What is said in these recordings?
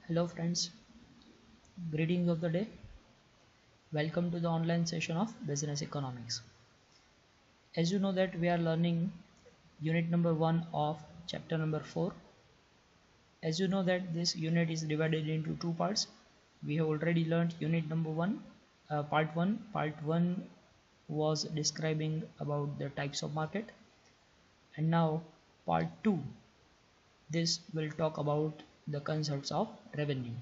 Hello friends, greetings of the day. Welcome to the online session of Business Economics. As you know that we are learning unit number 1 of chapter number 4. As you know that this unit is divided into two parts. We have already learned unit number 1, part 1. Part 1 was describing about the types of market, and now part 2, this will talk about the concepts of revenue.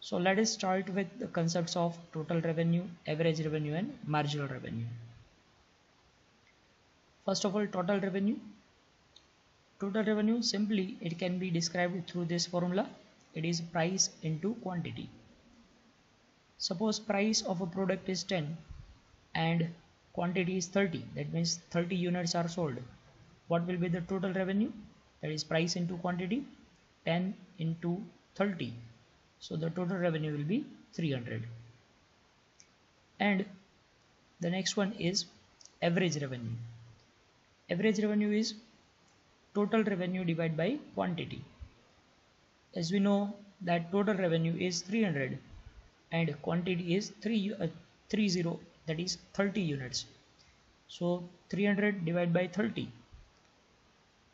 So let us start with the concepts of total revenue, average revenue and marginal revenue. First of all, total revenue. Total revenue, simply it can be described through this formula. It is price into quantity. Suppose price of a product is 10 and quantity is 30. That means 30 units are sold. What will be the total revenue? That is price into quantity, 10 into 30. So the total revenue will be 300. And the next one is average revenue. Average revenue is total revenue divided by quantity. As we know that total revenue is 300 and quantity is 30, that is 30 units. So 300 divided by 30,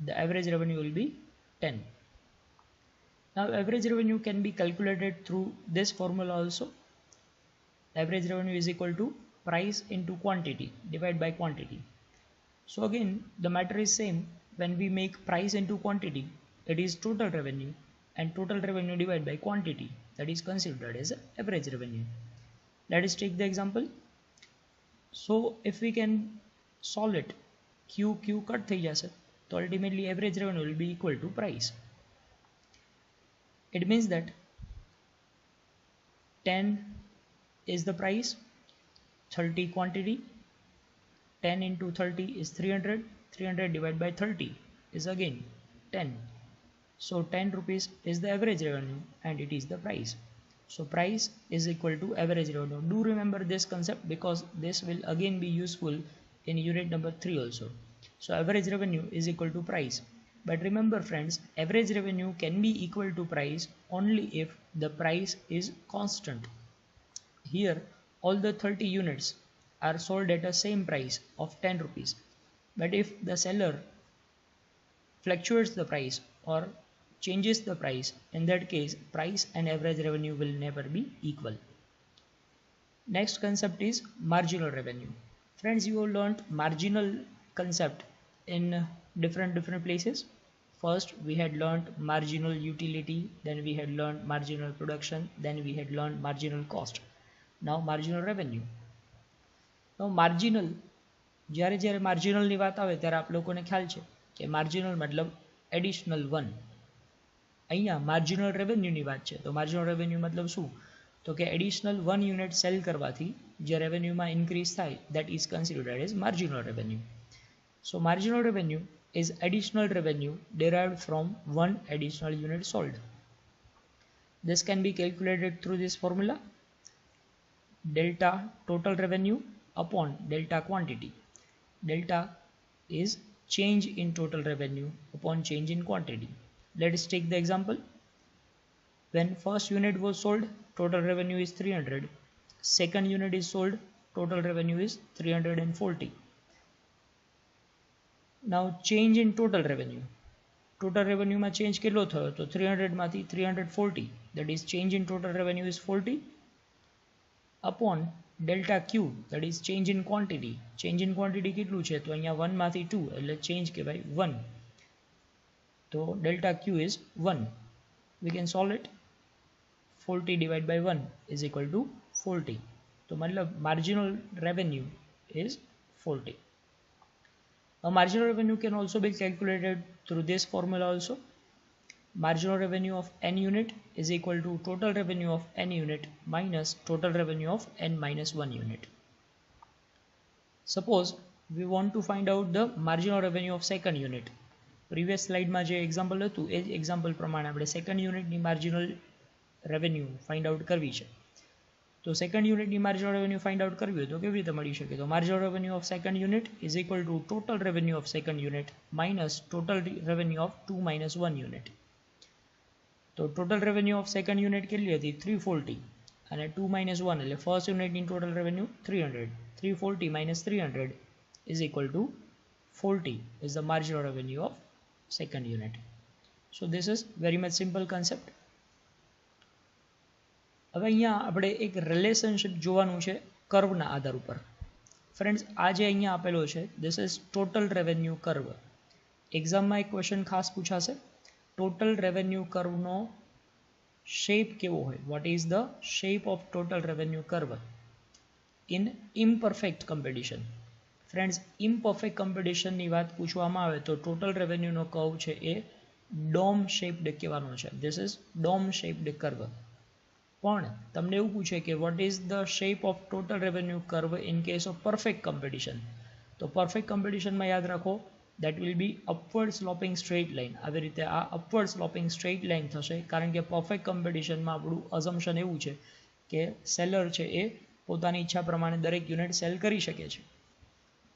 the average revenue will be 10. Now average revenue can be calculated through this formula also. Average revenue is equal to price into quantity divided by quantity. So again the matter is same. When we make price into quantity, it is total revenue, and total revenue divided by quantity, that is considered as average revenue. Let us take the example. So if we can solve it, Q cut થઈ જશે, so ultimately average revenue will be equal to price. It means that 10 is the price, 30 quantity, 10 into 30 is 300, 300 divided by 30 is again 10. So 10 rupees is the average revenue and it is the price. So price is equal to average revenue. Do remember this concept because this will again be useful in unit number 3 also. So average revenue is equal to price. But remember friends, average revenue can be equal to price only if the price is constant. Here all the 30 units are sold at a same price of 10 rupees. But if the seller fluctuates the price or changes the price, in that case price and average revenue will never be equal. Next concept is marginal revenue. Friends, you have learnt marginal concept in different places. First we had learnt marginal utility, then we had learnt marginal production, then we had learnt marginal cost. Now marginal revenue. Now marginal, જ્યારે જ્યારે માર્જિનલની વાત આવે ત્યારે આપ લોકોને ખ્યાલ છે કે માર્જિનલ મતલબ એડિશનલ વન. અહીંયા માર્જિનલ રેવન્યુની વાત છે તો માર્જિનલ રેવન્યુ મતલબ શું? તો કે એડિશનલ 1 યુનિટ સેલ કરવાથી જે રેવન્યુમાં ઇન્ક્રીઝ થાય that is considered as marginal revenue. So marginal revenue is additional revenue derived from one additional unit sold. This can be calculated through this formula: delta total revenue upon delta quantity. Delta is change in total revenue upon change in quantity. Let us take the example. When first unit was sold, total revenue is 300. Second unit is sold, total revenue is 340. Now change in total revenue. Total revenue માં change કેટલો થયો? તો 300 માંથી 340, that is change in total revenue is 40 upon delta Q, that is change in quantity. Change in quantity કેટલું છે? તો અહીંયા 1 માંથી 2 એટલે change કહેવાય 1. તો delta Q is 1. We can solve it. 40 divided by 1 is equal to 40. તો મતલબ marginal revenue is 40. Now marginal revenue can also be calculated through this formula also. Marginal revenue of n unit is equal to total revenue of n unit minus total revenue of n minus 1 unit. Suppose we want to find out the marginal revenue of second unit. Previous slide માં જે example હતું એ example પ્રમાણે આપણે second unit ની marginal revenue find out કરવી છે. તો second unit ની marginal revenue find out કરવી હોય તો કેવી રીતે મળી શકે? તો marginal revenue of second unit is equal to total revenue of second unit minus total revenue of 2 minus 1 unit. તો total revenue of second unit કેટલી હતી 340 અને 2 - 1 એટલે ફર્સ્ટ યુનિટની total revenue 300. 340 - 300 is equal to 40 is the marginal revenue of second unit. So this is very much simple concept. હવે અહીંયા આપણે એક રિલેશનશિપ જોવાનું છે કર્વના આધાર ઉપર. ફ્રેન્ડ્સ આ જે અહીંયા આપેલો છે this is total revenue curve. એક્ઝામમાં એક ક્વેશ્ચન ખાસ પૂછાશે ટોટલ રેવન્યુ કર્વનો શેપ કેવો હોય. What is the shape of total revenue curve in imperfect competition. Friends imperfect કોમ્પિટિશનની વાત પૂછવામાં આવે તો ટોટલ રેવન્યુનો કર્વ છે એ ડોમ શેપ્ડ કહેવાનો છે. This is dome shaped curve. પણ તમને એવું પૂછે કે vote is the shape of total revenue curve in case of perfect competition. તો પરફેક્ટ કોમ્પિટિશનમાં યાદ રાખો that will be upward sloping straight line. આવી રીતે આ upward sloping straight line થશે કારણ કે પરફેક્ટ કોમ્પિટિશનમાં આપણું અઝમ્પશન એવું છે કે સેલર છે એ પોતાની ઈચ્છા પ્રમાણે દરેક યુનિટ સેલ કરી શકે છે.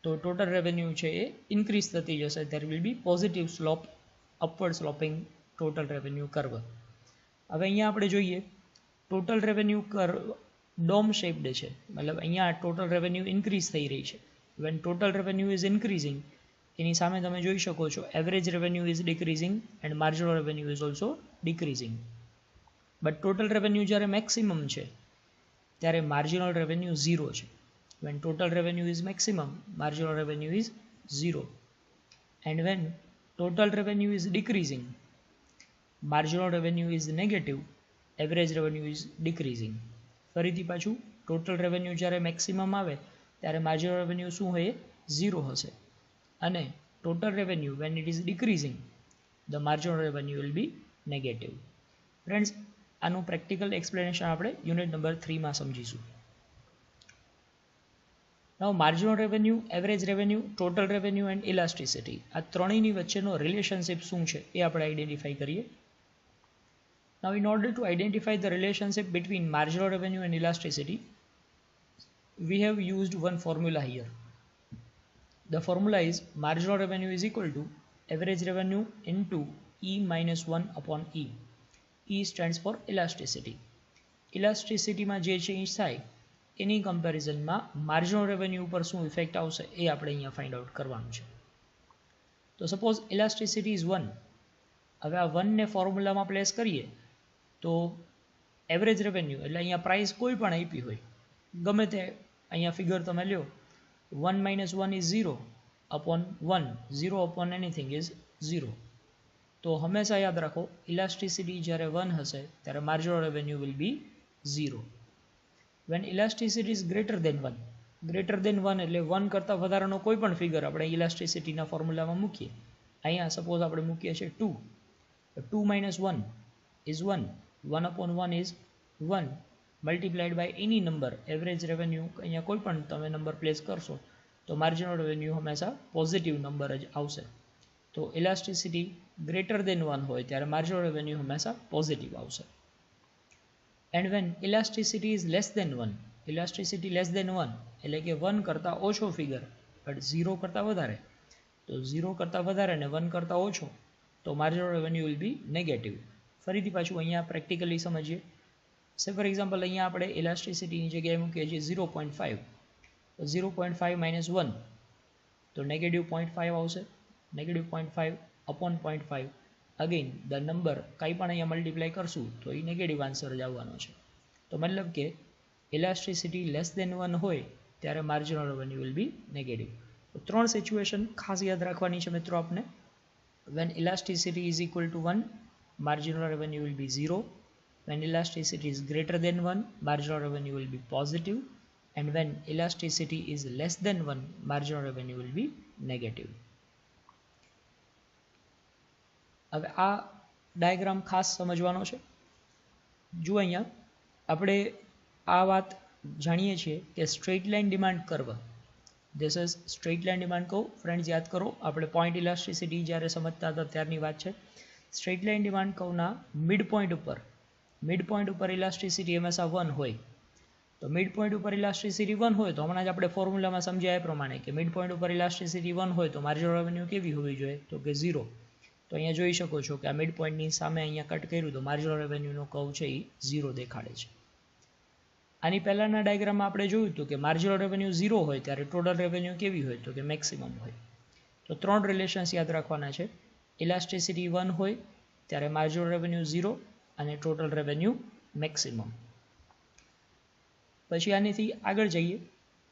તો ટોટલ રેવન્યુ છે એ ઇન્ક્રીઝ થતી જશે. there will be positive slope upward sloping total revenue curve. હવે અહીંયા આપણે જોઈએ total revenue curve dome shaped છે મતલબ અહીંયા ટોટલ રેવન્યુ ઇન્ક્રીઝ થઈ રહી છે. when total revenue is increasing એની સામે તમે જોઈ શકો છો average revenue is decreasing and marginal revenue is also decreasing. But total revenue જ્યારે મેક્સિમમ છે ત્યારે માર્જિનલ રેવન્યુ 0 છે. when total revenue is maximum marginal revenue is 0 and when total revenue is decreasing marginal revenue is negative average revenue is decreasing. ફરીથી પાછું total revenue જ્યારે maximum આવે ત્યારે marginal revenue શું હોય 0 હશે અને total revenue when it is decreasing the marginal revenue will be negative. Friends આનું પ્રેક્ટિકલ એક્સપ્લેનેશન આપણે યુનિટ નંબર 3 માં સમજીશું. Now marginal revenue, average revenue, total revenue and elasticity આ ત્રણેયની વચ્ચેનો રિલેશનશિપ શું છે એ આપણે આઈડેન્ટિફાઈ કરીએ. Now in order to identify the relationship between marginal revenue and elasticity we have used one formula here. The formula is marginal revenue is equal to average revenue into E minus 1 upon E. E stands for elasticity. Elasticity માં જે change થાય એની કમ્પેરિઝનમાં marginal revenue ઉપર શું effect આવશે એ આપણે અહીંયા find out કરવાનું છે. તો સપોઝ ઇલાસ્ટિસિટી ઇઝ 1. હવે આ 1 ને ફોર્મ્યુલામાં પ્લેસ કરીએ તો એવરેજ રેવન્યુ એટલે અહીંયા પ્રાઇસ કોઈ પણ આપી હોય ગમે તે અહીંયા ફિગર તમે લ્યો 1 minus 1 is 0 upon 1. 0 upon anything is 0. તો હંમેશા યાદ રાખો ઇલાસ્ટિસિટી જ્યારે 1 હશે ત્યારે marginal revenue will B 0. when elasticity is greater than 1 એટલે 1 કરતાં વધારાનો કોઈ પણ ફિગર આપણે ઇલાસ્ટિસિટીના ફોર્મ્યુલામાં મૂકીએ. અહીંયા સપોઝ આપણે મૂકીએ છીએ 2. 2 minus 1 is 1. 1 upon 1 is 1 multiplied by any number average revenue અહીંયા કોઈ પણ તમે નંબર પ્લેસ કરશો તો માર્જિનલ રેવન્યુ હંમેશા પોઝિટિવ નંબર જ આવશે. તો ઇલાસ્ટિસિટી ગ્રેટર દેન 1 હોય ત્યારે માર્જિનલ રેવન્યુ હંમેશા પોઝિટિવ આવશે. And when elasticity is less than 1 elasticity less than 1 એટલે કે 1 કરતાં ઓછો ફિગર બટ 0 કરતાં વધારે તો 0 કરતાં વધારે અને 1 કરતાં ઓછો તો marginal revenue will be negative. ફરીથી પાછું અહીંયા પ્રેક્ટિકલી સમજીએ. સે ફોર એક્ઝામ્પલ અહીંયા આપણે ઇલાસ્ટિસિટીની જગ્યાએ મૂકીએ છીએ 0.5. તો 0.5 minus 1 તો નેગેટિવ 0.5 આવશે. Negative 0.5 upon 0.5 again the number કંઈ પણ અહીંયા મલ્ટીપ્લાય કરશું તો એ નેગેટિવ આન્સર જ આવવાનો છે. તો મતલબ કે ઇલાસ્ટિસિટી લેસ દેન 1 હોય ત્યારે marginal revenue will be negative. તો 3 સિચ્યુએશન ખાસ યાદ રાખવાની છે મિત્રો આપને. when elasticity is equal to 1 marginal revenue will be 0. when elasticity is greater than 1 marginal revenue will be positive. and when elasticity is less than 1 marginal revenue will be negative. હવે આ diagram ખાસ સમજવાનો છે. જો અહીંયા આપણે આ વાત જાણીએ છીએ કે straight line demand curve this is straight line demand curve. Friends યાદ કરો આપણે પોઈન્ટ ઇલાસ્ટિસિટી જ્યારે સમજતા હતા ત્યારની વાત છે. સ્ટ્રેટ લાઇન ડિમાન્ડ કર્વના મિડ પોઈન્ટ ઉપર ઇલાસ્ટિસિટી હંમેશા 1 હોય. તો મિડ પોઈન્ટ ઉપર ઇલાસ્ટિસિટી 1 હોય તો હમણાં જ આપણે ફોર્મ્યુલામાં સમજ્યા એ પ્રમાણે કે મિડ પોઈન્ટ ઉપર ઇલાસ્ટિસિટી 1 હોય તો માર્જિનલ રેવન્યુ કેવી હોવી જોઈએ તો કે 0. તો અહીંયા જોઈ શકો છો કે આ મિડ પોઈન્ટની સામે અહીંયા કટ કર્યું તો માર્જિનલ રેવન્યુનો કર્વ છે એ 0 દેખાડે છે. આની પહેલાના ડાયાગ્રામમાં આપણે જોયું હતું કે માર્જિનલ રેવન્યુ 0 હોય ત્યારે ટોટલ રેવન્યુ કેવી હોય તો કે મેક્સિમમ હોય. તો 3 રિલેશન્સ યાદ રાખવાના છે. ઇલાસ્ટિસિટી 1 હોય ત્યારે માર્જિનલ રેવન્યુ 0 અને ટોટલ રેવન્યુ મેક્સિમમ. પછી આનીથી આગળ જઈએ,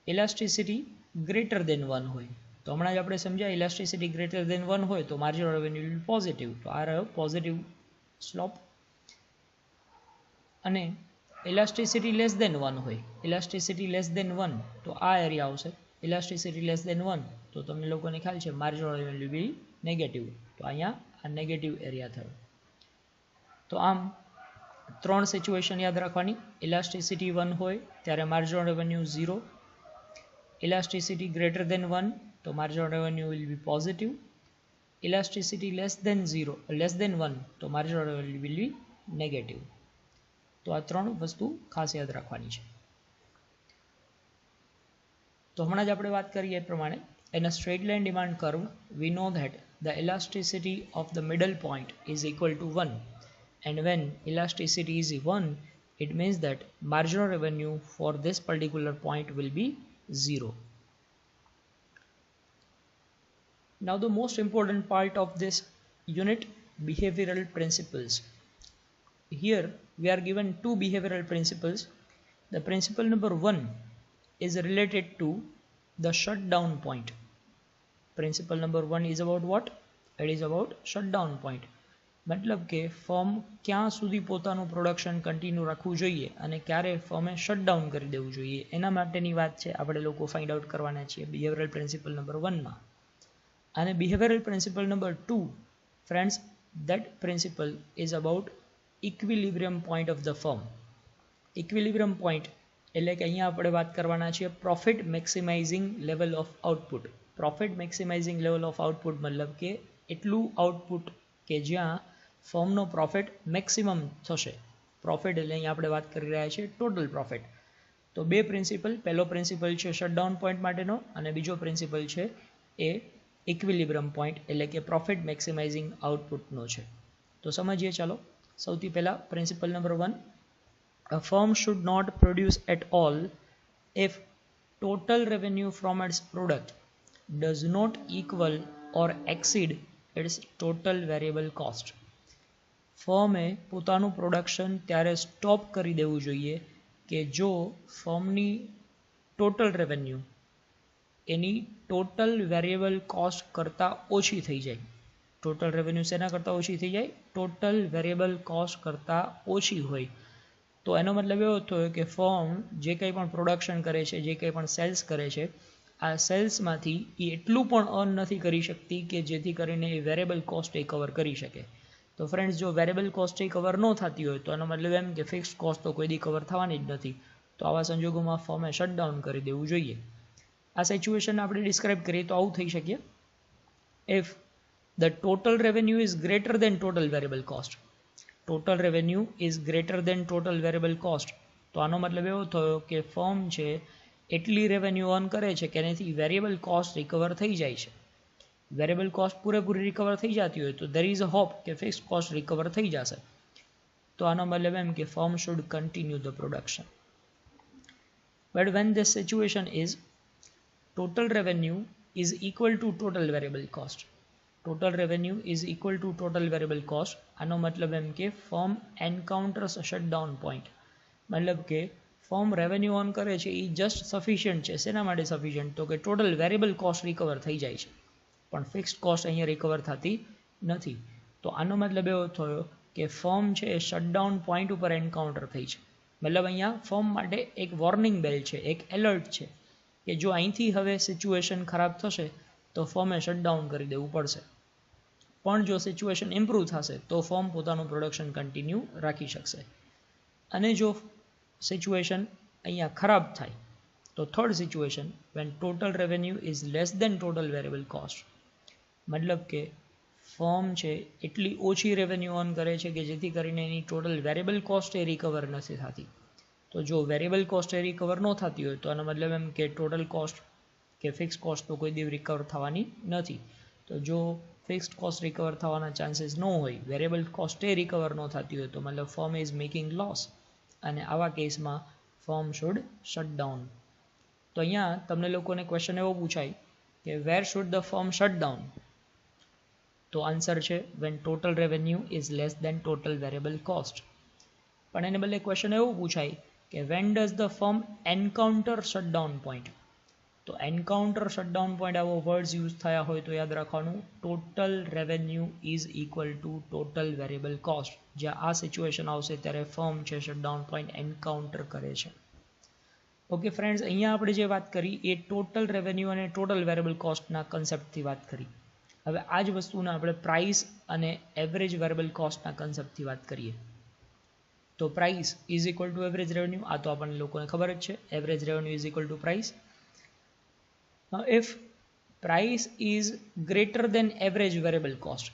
ઇલાસ્ટિસિટી ગ્રેટર દેન 1 હોય તો હમણાં જ આપણે સમજ્યા ઇલાસ્ટિસિટી ગ્રેટર દેન 1 હોય તો માર્જિનલ રેવન્યુ વિલ પોઝિટિવ. તો આ રહ્યો પોઝિટિવ સ્લોપ. અને ઇલાસ્ટિસિટી લેસ દેન 1 હોય, ઇલાસ્ટિસિટી લેસ દેન 1 તો આ એરિયા આવશે. ઇલાસ્ટિસિટી લેસ દેન 1 તો તમને લોકોને ખ્યાલ છે માર્જિનલ રેવન્યુ વિલ નેગેટિવ. તો અહીંયા આ નેગેટિવ એરિયા થયો. તો આમ 3 સિચ્યુએશન યાદ રાખવાની. ઇલાસ્ટિસિટી 1 હોય ત્યારે marginal revenue 0, elasticity greater than 1 તો marginal revenue will be positive, elasticity less than 1 તો marginal revenue will be negative. તો આ 3 વસ્તુ ખાસ યાદ રાખવાની છે. તો હમણાં જ આપણે વાત કરીએ એ પ્રમાણે in a straight line demand curve we know that the elasticity of the middle point is equal to 1, and when elasticity is 1 it means that marginal revenue for this particular point will be 0. Now the most important part of this unit, behavioral principles. Here we are given 2 behavioral principles. The principle number 1 is related to the shutdown point. Principle number 1 is about what? It is about shutdown point. मतलब કે firm ક્યાં સુધી પોતાનું production continue રાખવું જોઈએ અને ક્યારે ફર્મે shutdown કરી દેવું જોઈએ એના માટેની વાત છે, આપણે લોકો ફાઇન્ડ આઉટ કરવાના છીએ બિહેવિયરલ પ્રિન્સિપલ નંબર 1માં. અને behavioural principle number 2, friends, that principle is about equilibrium point of the firm. Equilibrium point એટલે કે અહીંયા આપણે વાત કરવાના છીએ profit maximising level of output. Profit maximising level of output મતલબ કે એટલું આઉટપુટ કે જ્યાં ફર્મનો પ્રોફિટ મેક્સિમમ થશે. પ્રોફિટ એટલે અહીંયા આપણે વાત કરી રહ્યા છીએ ટોટલ પ્રોફિટ. તો 2 પ્રિન્સિપલ, પહેલો પ્રિન્સિપલ છે શટડાઉન પોઈન્ટ માટેનો અને બીજો પ્રિન્સિપલ છે એ ઇક્વિલિબ્રિયમ પોઈન્ટ એટલે કે પ્રોફિટ મેક્સિમાઇઝિંગ આઉટપુટનો છે. તો સમજીએ ચાલો. સૌથી પહેલા principal number 1, a firm should not produce at all if total revenue from its product does not equal or exceed its total variable cost. ફર્મે પોતાનું પ્રોડક્શન ત્યારે સ્ટોપ કરી દેવું જોઈએ કે જો ફર્મની ટોટલ રેવન્યુ એની ટોટલ વેરિયેબલ કોસ્ટ કરતાં ઓછી થઈ જાય. ટોટલ રેવન્યુ શેના કરતાં ઓછી થઈ જાય? ટોટલ વેરિયેબલ કોસ્ટ કરતાં ઓછી હોય. તો એનો મતલબ એવો થયો કે ફર્મ જે કંઈ પણ પ્રોડક્શન કરે છે, જે કંઈ પણ સેલ્સ કરે છે, આ સેલ્સમાંથી એ એટલું પણ અર્ન નથી કરી શકતી કે જેથી કરીને એ વેરિયેબલ કોસ્ટ એ કવર કરી શકે. તો ફ્રેન્ડ્સ, જો વેરિયેબલ કોસ્ટ એ કવર ન થતી હોય તો એનો મતલબ એમ કે ફિક્સ્ડ કોસ્ટ તો કોઈ દી કવર થવાની જ નથી. તો આવા સંજોગોમાં ફર્મે શટડાઉન કરી દેવું જોઈએ. આ સિચ્યુએશન આપણે ડિસ્ક્રાઇબ કરીએ તો આવું થઈ શકે. If the total revenue is greater then total variable cost. Total revenue is greater then total variable cost. તો આનો મતલબ એવો થયો કે ફર્મ છે એટલી રેવન્યુ અર્ન કરે છે કે એનાથી વેરિયેબલ કોસ્ટ રિકવર થઈ જાય છે. વેરિયેબલ કોસ્ટ પૂરેપૂરી રિકવર થઈ જતી હોય તો દેર ઇઝ અ હોપ કે ફિક્સ્ડ કોસ્ટ રિકવર થઈ જશે. તો આનો મતલબ એમ કે firm should continue the production. But when this situation is total revenue is equal to total variable cost. Total revenue is equal to total variable cost. આનો મતલબ એમ કે ફર્મ એન્કાઉન્ટર્સ શટડાઉન પોઈન્ટ. મતલબ કે ફર્મ રેવન્યુ અર્ન કરે છે એ just sufficient છે. શેના માટે સફિશિયન્ટ? તો કે ટોટલ વેરિયેબલ કોસ્ટ રિકવર થઈ જાય છે પણ ફિક્સ્ડ કોસ્ટ અહીંયા રિકવર થતી નથી. તો આનો મતલબ એવો થયો કે ફર્મ છે એ શટડાઉન પોઈન્ટ ઉપર એન્કાઉન્ટર થઈ છે. મતલબ અહીંયા ફર્મ માટે એક વોર્નિંગ બેલ છે, એક એલર્ટ છે કે જો અહીંથી હવે સિચ્યુએશન ખરાબ થશે તો ફર્મે શટડાઉન કરી દેવું પડશે. પણ જો સિચ્યુએશન ઇમ્પ્રૂવ થશે તો ફર્મ પોતાનું પ્રોડક્શન કન્ટિન્યુ રાખી શકશે. અને જો સિચ્યુએશન અહીંયા ખરાબ થાય તો third situation, when total revenue is less than total variable cost. મતલબ કે ફર્મ છે એટલી ઓછી રેવન્યુ અર્ન કરે છે કે જેથી કરીને એની ટોટલ વેરિયેબલ કોસ્ટ એ રિકવર નથી થતી. તો જો વેરિયેબલ કોસ્ટ એ રિકવર ન થતી હોય તો આનો મતલબ એમ કે ટોટલ કોસ્ટ કે ફિક્સ કોસ્ટ તો કોઈ દિવસ રિકવર થવાની નથી. તો જો ફિક્સ્ડ કોસ્ટ રિકવર થવાના ચાન્સીસ ન હોય, વેરિયેબલ કોસ્ટ એ રિકવર ન થતી હોય, તો મતલબ ફર્મ ઇઝ મેકિંગ લોસ, અને આવા કેસમાં ફર્મ શુડ શટ ડાઉન. તો અહીંયા તમને લોકોને ક્વેશ્ચન એવો પૂછાય કે where should the firm shut down? તો આન્સર છે when total revenue is less than total variable cost. પણ એને બદલે ક્વેશ્ચન એવું પૂછાય કે when does the firm encounter shutdown point? તો એન્કાઉન્ટર શટડાઉન પોઈન્ટ આવો વર્ડ્સ યુઝ થયા હોય તો યાદ રાખવાનું total revenue is equal to total variable cost. જ્યાં આ સિચ્યુએશન આવશે ત્યારે ફર્મ છે શટડાઉન પોઈન્ટ એન્કાઉન્ટર કરે છે. ઓકે ફ્રેન્ડ્સ, અહીંયા આપણે જે વાત કરી એ ટોટલ રેવન્યુ અને ટોટલ વેરિયેબલ કોસ્ટના કન્સેપ્ટથી વાત કરી. હવે આ જ વસ્તુને આપણે પ્રાઇસ અને એવરેજ વેરિયેબલ કોસ્ટના કન્સેપ્ટથી વાત કરીએ. તો price is equal to average revenue, આ તો આપણને લોકોને ખબર જ છે. Average revenue is equal two price. If price is greater than average variable cost.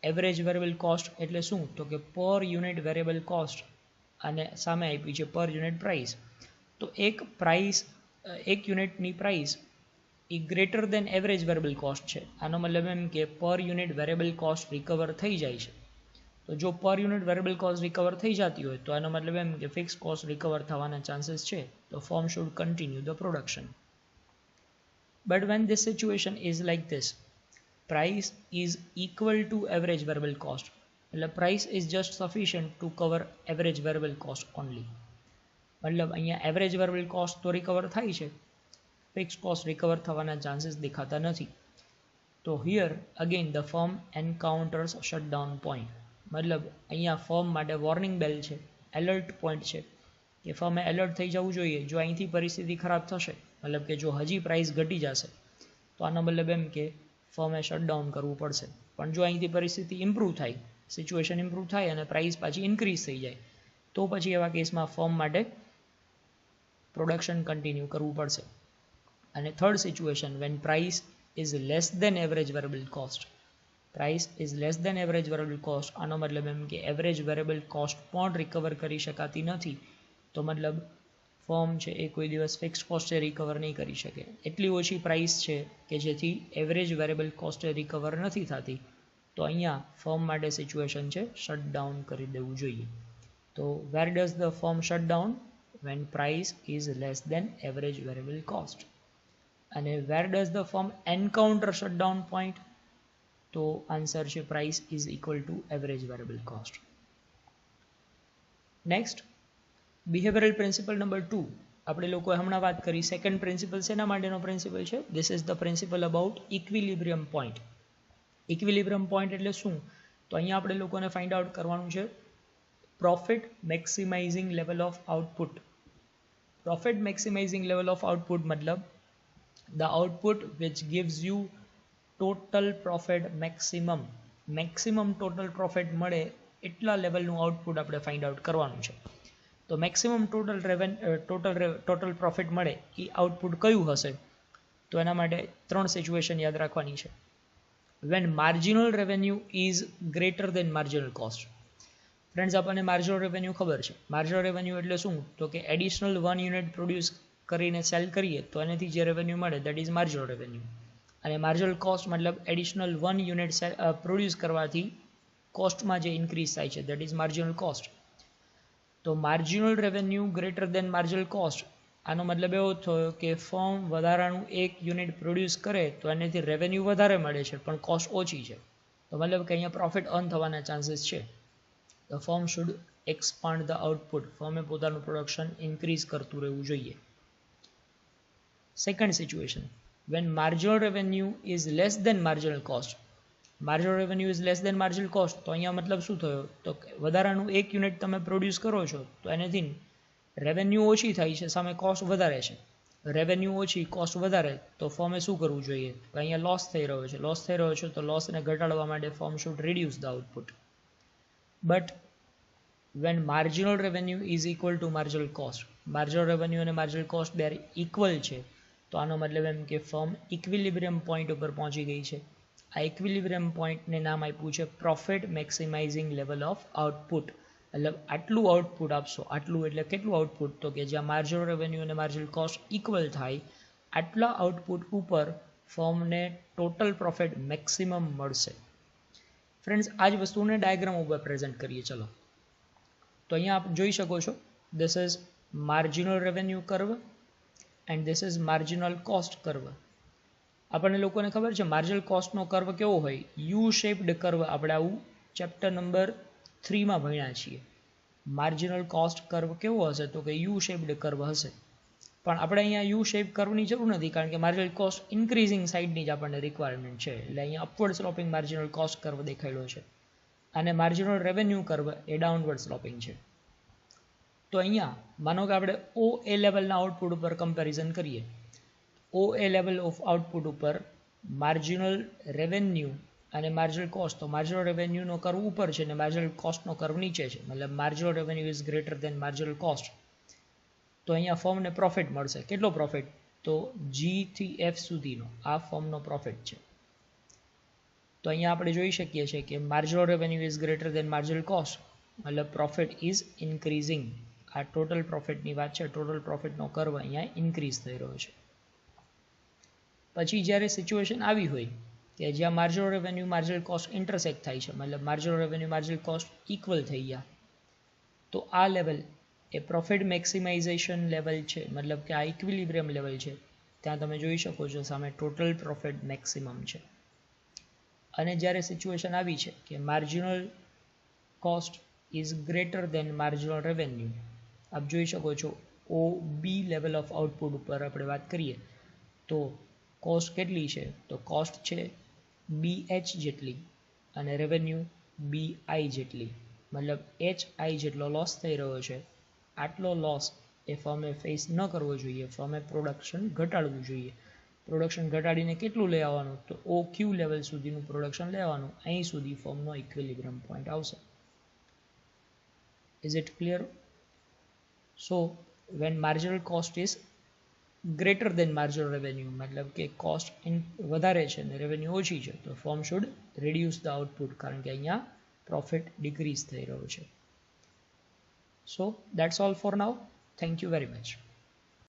Average variable cost એટલે શું? તો કે પર યુનિટ વેરિયેબલ કોસ્ટ અને સામે આપી છે પર યુનિટ પ્રાઇસ. તો એક યુનિટની પ્રાઇસ એ greater than average variable cost છે. આનો મતલબ એમ કે પર યુનિટ વેરિયેબલ કોસ્ટ રિકવર થઈ જાય છે. તો જો પર યુનિટ વેરિયેબલ કોસ્ટ રિકવર થઈ જતી હોય તો આનો મતલબ એમ કે ફિક્સ કોસ્ટ રિકવર થવાના ચાન્સીસ છે. તો firm should continue the production. But when this situation is like this, price is equal to average variable cost, એટલે price is just sufficient to cover average variable cost only. મતલબ અહીંયા average variable cost તો recover થાય છે, fix cost recover થવાના chances દેખાતા નથી. તો here again the firm encounters shutdown point. મતલબ અહીંયા ફર્મ માટે વોર્નિંગ બેલ છે, એલર્ટ પોઈન્ટ છે કે ફર્મે એલર્ટ થઈ જવું જોઈએ. જો અહીંથી પરિસ્થિતિ ખરાબ થશે, મતલબ કે જો હજી પ્રાઇસ ઘટી જશે તો આનો મતલબ એમ કે ફર્મે શટડાઉન કરવું પડશે. પણ જો અહીંથી પરિસ્થિતિ ઇમ્પ્રૂવ થાય, સિચ્યુએશન ઇમ્પ્રૂવ થાય અને પ્રાઇસ પાછી ઇન્ક્રીઝ થઈ જાય તો પછી એવા કેસમાં ફર્મ માટે પ્રોડક્શન કન્ટિન્યુ કરવું પડશે. અને third situation when price is less than average variable cost. Price is less than average variable cost, આનો મતલબ એમ કે એવરેજ વેરિયેબલ કોસ્ટ પણ રિકવર કરી શકાતી નથી. તો મતલબ ફર્મ છે એ કોઈ દિવસ ફિક્સ કોસ્ટે રિકવર નહીં કરી શકે. એટલી ઓછી પ્રાઇસ છે કે જેથી એવરેજ વેરિયેબલ કોસ્ટે રિકવર નથી થતી. તો અહીંયા ફર્મ માટે સિચ્યુએશન છે શટડાઉન કરી દેવું જોઈએ. તો where does the firm shutdown? When price is less than average variable cost. અને where does the firm encounter shutdown point? તો આન્સર છે price is equal to average variable cost. Next, behavioural principle number 2 આપણે લોકોએ હમણાં વાત કરી. Second principal શેના માટેનો પ્રિન્સિપલ છે? This is the principal about equilibrium point. Equilibrium point એટલે શું? તો અહીંયા આપણે લોકોને ફાઇન્ડ આઉટ કરવાનું છે profit maximising level of output. Profit maximising level of output મતલબ the output which gives you total profit maximum. Maximum total profit મળે એટલા લેવલનું આઉટપુટ આપણે ફાઇન્ડ આઉટ કરવાનું છે. તો મેક્સિમમ ટોટલ પ્રોફિટ મળે એ આઉટપુટ કયું હશે? તો એના માટે 3 સિચ્યુએશન યાદ રાખવાની છે. When marginal revenue is greater than marginal cost. Friends, આપણને માર્જિનલ રેવન્યુ ખબર છે. માર્જિનલ રેવન્યુ એટલે શું? તો કે એડિશનલ 1 યુનિટ પ્રોડ્યુસ કરીને સેલ કરીએ તો એનાથી જે રેવન્યુ મળે દેટ ઇઝ માર્જિનલ રેવન્યુ. અને માર્જિનલ કોસ્ટ મતલબ એડિશનલ 1 યુનિટ પ્રોડ્યુસ કરવાથી કોસ્ટમાં જે ઇન્ક્રીઝ થાય છે દેટ ઇઝ માર્જિનલ કોસ્ટ. તો marginal revenue greater than marginal cost, આનો મતલબ એવો થયો કે ફર્મ વધારાનું 1 યુનિટ પ્રોડ્યુસ કરે તો એનાથી રેવન્યુ વધારે મળે છે પણ કોસ્ટ ઓછી છે. તો મતલબ કે અહીંયા પ્રોફિટ અર્ન થવાના ચાન્સીસ છે. The firm should expand the output. ફર્મે પોતાનું પ્રોડક્શન ઇન્ક્રીઝ કરતું રહેવું જોઈએ. Second situation when marginal revenue is less than marginal cost. Marginal revenue is less than marginal cost, તો અહીંયા મતલબ શું થયો? તો વધારાનું 1 યુનિટ તમે પ્રોડ્યુસ કરો છો તો એનાથી રેવન્યુ ઓછી થાય છે, સામે કોસ્ટ વધારે છે. રેવન્યુ ઓછી, કોસ્ટ વધારે, તો ફર્મે શું કરવું જોઈએ? તો અહીંયા લોસ થઈ રહ્યો છે. લોસ થઈ રહ્યો છે તો લોસને ઘટાડવા માટે firm should reduce the output. But when marginal revenue is equal two marginal cost, marginal revenue અને માર્જિનલ કોસ્ટ બે ઇક્વલ છે, તો આનો મતલબ એમ કે ફર્મ ઇક્વિલિબ્રિયમ પોઈન્ટ ઉપર પહોંચી ગઈ છે. આ ઇક્વિલિબ્રિયમ પોઈન્ટને નામ આપ્યું છે profit maximising level of output. મતલબ આટલું આઉટપુટ આપશો, આટલું એટલે કેટલું આઉટપુટ? તો કે જ્યાં માર્જિનલ રેવન્યુ અને માર્જિનલ કોસ્ટ ઇક્વલ થાય આટલા આઉટપુટ ઉપર ફર્મને ટોટલ પ્રોફિટ મેક્સિમમ મળશે. ફ્રેન્ડ્સ આ જ વસ્તુને ડાયાગ્રામ ઉપર પ્રેઝન્ટ કરીએ. ચલો તો અહીંયા આપ જોઈ શકો છો, this is marginal revenue curve and this is marginal cost curve. આપણને લોકોને ખબર છે માર્જિનલ કોસ્ટનો કર્વ કેવો હોય, યુ શેપ્ડ કર્વ. આપણે આવું ચેપ્ટર નંબર 3માં ભણ્યા છીએ. માર્જિનલ કોસ્ટ કર્વ કેવો હશે તો કે યુ શેપ્ડ કર્વ હશે. પણ આપણે અહીંયા યુ શેપ કર્વની જરૂર નથી, કારણ કે માર્જિનલ કોસ્ટ ઇન્ક્રીઝિંગ સાઇડની જ આપણને રિક્વાયરમેન્ટ છે. એટલે અહીંયા અપવર્ડ સ્લોપિંગ માર્જિનલ કોસ્ટ કર્વ દેખાડ્યો છે અને માર્જિનલ રેવન્યુ કર્વ એ ડાઉનવર્ડ સ્લોપિંગ છે. તો અહીંયા માનો કે આપણે ઓ એ લેવલના આઉટપુટ ઉપર કમ્પેરિઝન કરીએ. ઓ એ લેવલ ઓફ આઉટપુટ ઉપર માર્જિનલ રેવન્યુ અને માર્જિનલ કોસ્ટ, તો માર્જિનલ રેવન્યુનો કર્વ ઉપર છે અને માર્જિનલ કોસ્ટનો કર્વ નીચે છે, મતલબ marginal revenue is greater than marginal cost. તો અહીંયા ફર્મને પ્રોફિટ મળશે. કેટલો પ્રોફિટ? તો જી થી એફ સુધીનો આ ફર્મનો પ્રોફિટ છે. તો અહીંયા આપણે જોઈ શકીએ છીએ કે marginal revenue is greater than marginal cost, મતલબ પ્રોફિટ ઇઝ ઇન્ક્રીઝિંગ. આ ટોટલ પ્રોફિટની વાત છે. ટોટલ પ્રોફિટનો કર્વ અહીંયા ઇન્ક્રીઝ થઈ રહ્યો છે. પછી જ્યારે સિચ્યુએશન આવી હોય કે જ્યાં marginal revenue marginal cost intersect થાય છે, મતલબ marginal revenue marginal cost equal થઈ ગયા, તો આ લેવલ એ પ્રોફિટ મેક્સિમાઇઝેશન લેવલ છે, મતલબ કે આ ઇક્વિલિબ્રિયમ લેવલ છે. ત્યાં તમે જોઈ શકો છો સામે ટોટલ પ્રોફિટ મેક્સિમમ છે. અને જ્યારે સિચ્યુએશન આવી છે કે marginal cost is greater than marginal revenue, આપ જોઈ શકો છો ઓ બી લેવલ ઓફ આઉટપુટ ઉપર આપણે વાત કરીએ તો કોસ્ટ કેટલી છે, તો કોસ્ટ છે બી એચ જેટલી અને રેવન્યુ બી આઈ જેટલી, મતલબ એચ આઈ જેટલો લોસ થઈ રહ્યો છે. આટલો લોસ એ ફર્મે ફેસ ન કરવો જોઈએ. ફર્મે પ્રોડક્શન ઘટાડવું જોઈએ. પ્રોડક્શન ઘટાડીને કેટલું લઈ આવવાનું, તો ઓ ક્યુ લેવલ સુધીનું પ્રોડક્શન લેવાનું. અહીં સુધી ફર્મનો ઇક્વિલિબ્રિયમ પોઈન્ટ આવશે. Is it clear? So when marginal cost is greater than marginal revenue, મતલબ કે કોસ્ટ વધારે છે અને રેવન્યુ ઓછી છે, તો firm should reduce the output, કારણ કે અહીંયા પ્રોફિટ ડિક્રીઝ થઈ રહ્યો છે. So that's all for now. Thank you very much.